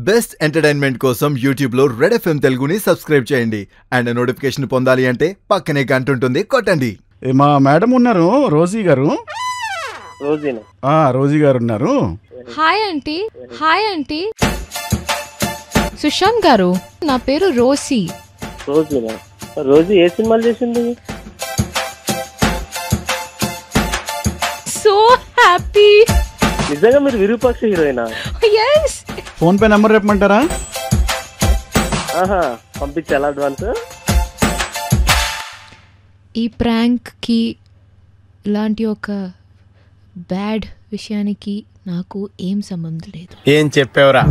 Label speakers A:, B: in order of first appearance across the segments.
A: Best entertainment కోసం YouTube లో red FM తెలుగుని సబ్స్క్రైబ్ చేయండి అండ్ నోటిఫికేషన్ పొందాలి అంటే పక్కనే గంట ఉంటుంది కొట్టండి.
B: మా మేడం ఉన్నారు, రోజీ గారు. రోజీ గారు ఉన్నారు.
C: Hi aunty. Hi aunty. Sushant గారు, నా పేరు రోసీ.
D: రోజీ ఏ సినిమాలు చేసింది?
C: So happy.
D: నిజంగా మీరు విరూపాక్ష హీరోయినా?
C: yes.
B: ఫోన్ పే నంబర్ చెప్పమంటారా?
D: పంపించాలా అడ్వాన్స్?
C: ఈ ప్రాంక్ కి ఇలాంటి ఒక బ్యాడ్ విషయానికి నాకు ఏం సంబంధం లేదు.
E: ఏం చెప్పావురా?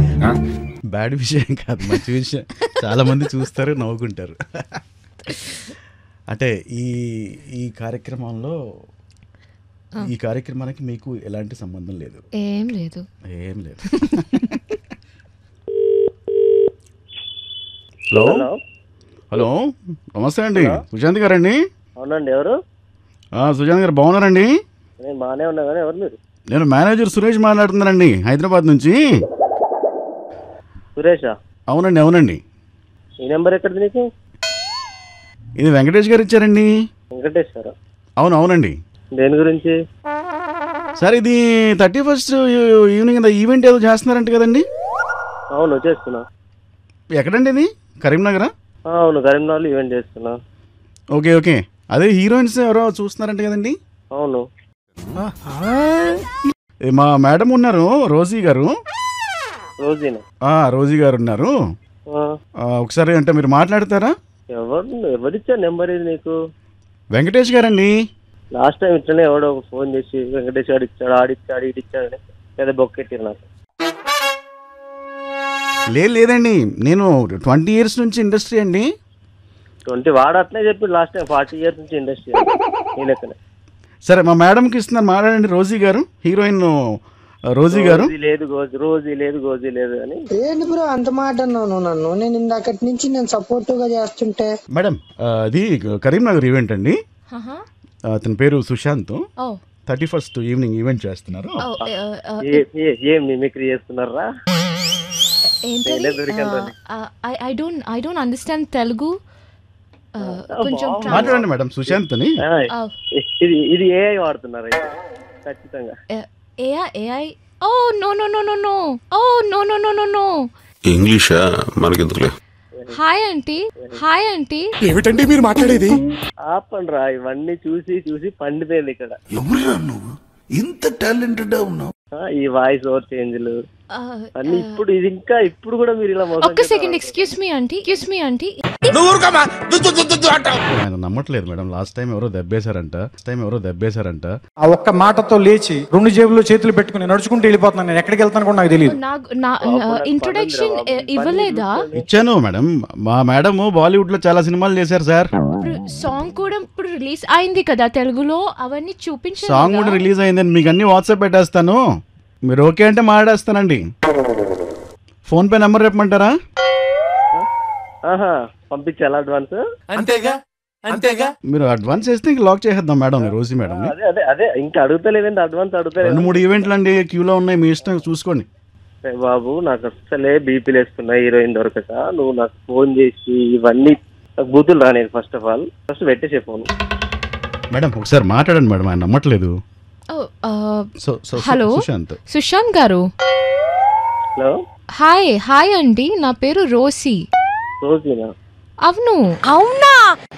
B: బ్యాడ్ విషయం కాదు, మంచి విషయం. చాలా మంది చూస్తారు, నవ్వుకుంటారు. అంటే ఈ కార్యక్రమంలో ఈ కార్యక్రమానికి మీకు ఎలాంటి సంబంధం లేదు?
C: ఏం లేదు.
B: హలో హలో, నమస్తే అండి. సుశాంత్ గారండి?
D: అవునండి. ఎవరు?
B: సుశాంత్ గారు బాగున్నారండి?
D: నేను బాగానే ఉన్నా కానీ ఎవరు మీరు?
B: నేను మేనేజర్ సురేష్ మాట్లాడుతున్నానండి, హైదరాబాద్ నుంచి.
D: సురేషా?
B: అవునండి అవునండి.
D: ఈ నెంబర్ ఎక్కడిది నీకు?
B: ఇది వెంకటేష్ గారు ఇచ్చారండి.
D: వెంకటేష్ గారు?
B: అవునండి.
D: దేని గురించి
B: సార్? ఇది 31st ఈవినింగ్ ఈవెంట్ ఏదో చేస్తున్నారంట కదండి?
D: అవును, చేస్తున్నా.
B: ఎక్కడండి ఇది? కరీంనగరా?
D: అవును, కరీంనగర్లో ఈవెంట్ చేస్తున్నా.
B: ఓకే. అదే హీరోయిన్స్ ఎవరో చూస్తున్నారంట కదండి?
D: అవును.
B: మా మేడం ఉన్నారు, రోజీ గారు. రోజీ గారు ఉన్నారు. ఒకసారి అంటే మీరు మాట్లాడతారా?
D: ఎవరిచ్చారు నెంబర్ ఇది నీకు?
B: వెంకటేష్ గారండి.
D: లాస్ట్ టైం ఇట్లనే ఎవడో ఫోన్ చేసి వెంకటేష్ గారు ఇచ్చాడు, ఆడిచ్చాడు, ఈడిచ్చాడు లేదా బొక్కెట్టారు నాకు.
B: లేదండి, నేను 20 years నుంచి ఇండస్ట్రీ అండి.
D: 20 వాడు అట్లే చెప్పి లాస్ట్ టైం 40 years నుంచి ఇండస్ట్రీ నేనెక్కనే.
B: సరే, మా మేడంకి ఇస్తున్నారు, మాట్లాడండి. రోజీ గారు, హీరోయిన్ రోజీ గారు.
D: రోజీ లేదు అని
F: ఏంటి బ్రో అంత మాట అన్నాను? నన్ను నేను ఇందాకటి నుంచి నేను సపోర్టివ్ గా చేస్తుంటే.
B: మేడం, అది కరీంనగర్ ఈవెంట్ అండి. అతని పేరు సుశాంత్. 31st ఈవినింగ్ ఈవెంట్ చేస్తున్నారు.
D: ఏం మిమిక్రీ చేస్తున్నారా?
C: I don't understand Telugu. కొంచెం
B: మాట్లాడండి మేడం. సుశాంత్ అని.
D: ఇది ఏఐ వాడుతున్నారు ఖచ్చితంగా.
C: AI? Oh no. Oh no.
G: ఇంగ్లీషా మనకెందుకులే.
C: Hi aunty.
E: ఏమిటండి మీరు మాట్లాడేది?
D: ఆపండ్రా, ఇవన్నీ చూసి పండిపోయింది ఇక్కడ.
G: ఎవరురా నువ్వు? ఇంత టాలెంటెడ్ ఉన్నావు.
D: ఈ వాయిస్ ఓవర్ చేంజ్లు అన్ని ఇప్పుడు కూడా మీరు ఇలా
C: ఒక్క సెకండ్. Excuse me aunty.
B: ఆయన నమ్మట్లేదు మేడం. లాస్ట్ టైం ఎవరో దెబ్బేశారంట.
H: ఆ ఒక్క మాటతో లేచి 2 జేబుల్లో చేతులు పెట్టుకుని నడుచుకుంటూ వెళ్ళిపోతున్నాను. నేను ఎక్కడికి వెళ్తాను కూడా నాకు తెలియదు.
C: ఇంట్రొడక్షన్ ఇవ్వలేదా?
B: ఇచ్చాను మేడం. మా మేడం బాలీవుడ్ లో చాలా సినిమాలు చేశారు సార్.
C: సాంగ్ కూడా ఇప్పుడు రిలీజ్ అయింది కదా తెలుగులో, అవన్నీ చూపించాను.
B: సాంగ్ కూడా రిలీజ్ అయిందని మీకు అన్ని వాట్సాప్ పెట్టేస్తాను. మీరు ఓకే అంటే మాట్లాడేస్తానండి. ఫోన్ పే నంబర్ చెప్పమంటారా?
D: పంపించాలా అడ్వాన్స్?
E: అంతేగా.
B: మీరు అడ్వాన్స్ వేస్తే ఇంక లాక్ చేసేద్దాం మేడం, రోజీ మేడం.
D: అదే ఇంకా అడుగుతలేదండి, అడ్వాన్స్ అడుగుతలేదు.
B: 2-3 ఈవెంట్లు అండి క్యూలో ఉన్నాయి, మీ ఇష్టం చూసుకోండి.
D: బాబు, నాకు అసలే బీపీలు వేస్తున్నాయి హీరోయిన్ దొరకక. నువ్వు నాకు ఫోన్ చేసి ఇవన్నీ బూతులు రాలేదు. First పెట్టేసే phone.
B: మేడం ఒకసారి మాట్లాడండి మేడం, ఆయన నమ్మట్లేదు.
C: హలో సుశాంత్ గారు.
D: హలో.
C: హాయ్ అండి, నా పేరు రోసీ.
D: రోజీనా?
C: అవునా?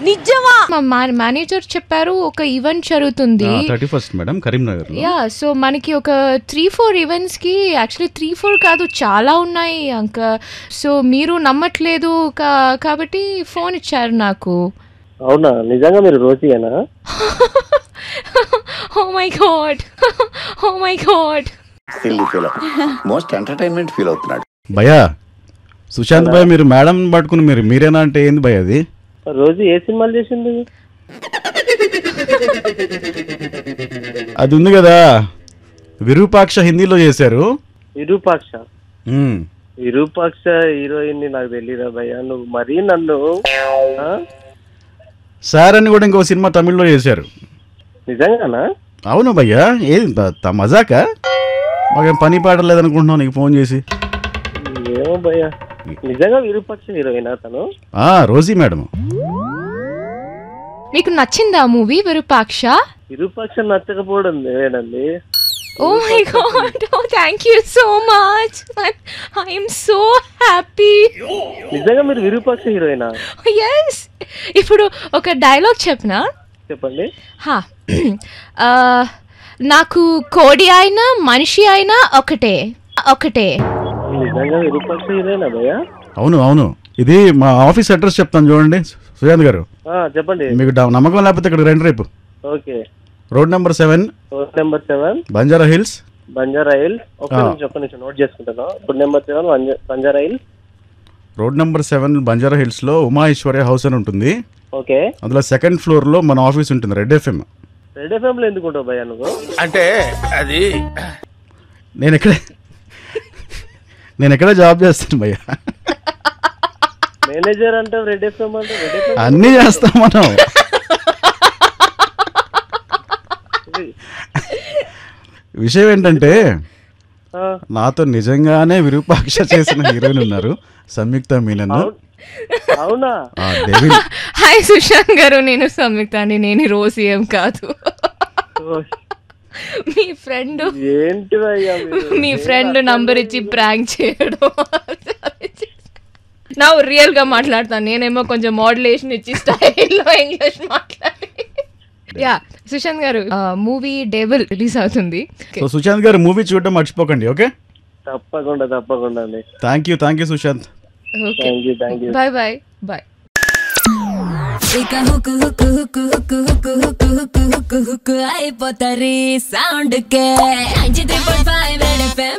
C: నిజమా? మా మేనేజర్ చెప్పారు ఒక ఈవెంట్ జరుగుతుంది
B: 31st మేడం కరీంనగర్.
C: సో మనకి ఒక 3-4 ఈవెంట్స్ కి, యాక్చువల్లీ 3-4 కాదు, చాలా ఉన్నాయి అంక. సో మీరు నమ్మట్లేదు కాబట్టి ఫోన్ ఇచ్చారు నాకు.
D: అవునా? నిజంగా మీరు రోజీనా?
C: Oh my god.
G: Most entertainment feel అవుతున్నాడు.
B: భయ్యా, సుశాంత్ భయ్య, మీరు మేడం పట్టుకుని మీరేనా అంటే ఏంది భయ్య అది?
D: రోజు ఏ సినిమాలు చేసింది?
B: అది ఉంది కదా, విరూపాక్ష, హిందీలో చేశారు.
D: విరూపాక్ష హీరోయిన్ నాకు తెలియదా భయ్యా? నువ్వు మరీ నన్ను
B: సార్ అని కూడా ఇంకో సినిమా తమిళ్లో చేశారు.
D: నిజంగానా?
B: అవును భయ్యా. ఏది మజాకా? మాకేం పని పాట లేదనుకుంటున్నావు నీకు ఫోన్ చేసి?
D: ఏమో భయ్యా, నిజంగా విరూపాక్ష హీరోయినా తను?
B: Rosy madam.
C: మీకు నచ్చిందా మూవీ విరూపాక్ష?
D: విరూపాక్ష నచ్చకపోవడం లేదండి.
C: Oh my god, oh thank you so much, I am so happy.
D: నిజంగా మీరు విరూపాక్ష హీరోయినా?
C: Yes. ఇప్పుడు ఒక డైలాగ్ చెప్పనా?
D: చెప్పండి.
C: నాకు కోడి అయినా మనిషి అయినా ఒకటే ఒకటే.
D: నిజంగా విరూపాక్ష హీరోయినా భయ్యా?
B: అవును. ఇది మా ఆఫీస్ అడ్రస్ చెప్తాను చూడండి సుశాంత్ గారు.
D: చెప్పండి.
B: మీకు నమ్మకం లేకపోతే ఇక్కడ రండి రేపు.
D: Okay.
B: Road number 7 Banjara hills. ఒక్క నిమిషం
D: నోట్ చేసుకుంటాను. Road number 7 Banjara hills.
B: Road number 7 Banjara hills లో ఉమా ఐశ్వర్య హౌస్ అని ఉంటుంది.
D: ఓకే.
B: అందులో 2nd ఫ్లోర్ లో మన ఆఫీస్ ఉంటుంది, రెడ్ ఎఫ్ఎం.
D: రెడ్ ఎఫ్ఎం లో ఎందుకు ఉంటావు భయ్యా నువ్వు?
E: అంటే అది
B: నేను ఎక్కడ జాబ్ చేస్తాను భయ్యా.
D: మేనేజర్ అంటే రెడ్ ఎఫ్ఎం అంటే
B: అన్నీ చేస్తాం మనం. విషయం ఏంటంటే నాతో నిజంగానే విరూపాక్ష చేసిన హీరోయిన్ ఉన్నారు, సంయుక్త మీనన్.
D: అవునా?
C: హాయ్ సుశాంత్ గారు, నేను సంయుక్త అండి, నేను రోజీ ఏం కాదు. మీ ఫ్రెండ్
D: ఏంటి
C: మీ ఫ్రెండ్ నంబర్ ఇచ్చి ప్రాంక్ చేయడం. నా రియల్ గా మాట్లాడతాను, నేనేమో కొంచెం మోడ్యులేషన్ ఇచ్చి స్టైల్లో ఇంగ్లీష్ మాట్లాడి. Yeah Sushant garu, movie Devil release అవుతుంది.
B: సో సుశాంత్ గారు మూవీ చూడడం మర్చిపోకండి. ఓకే,
D: తప్పకుండా అండి.
B: Thank you Sushant.
C: Bye bye bye.
I: అయిపోతారు సౌండ్ కే 93.5 రెడ్ ఎఫ్ఎం.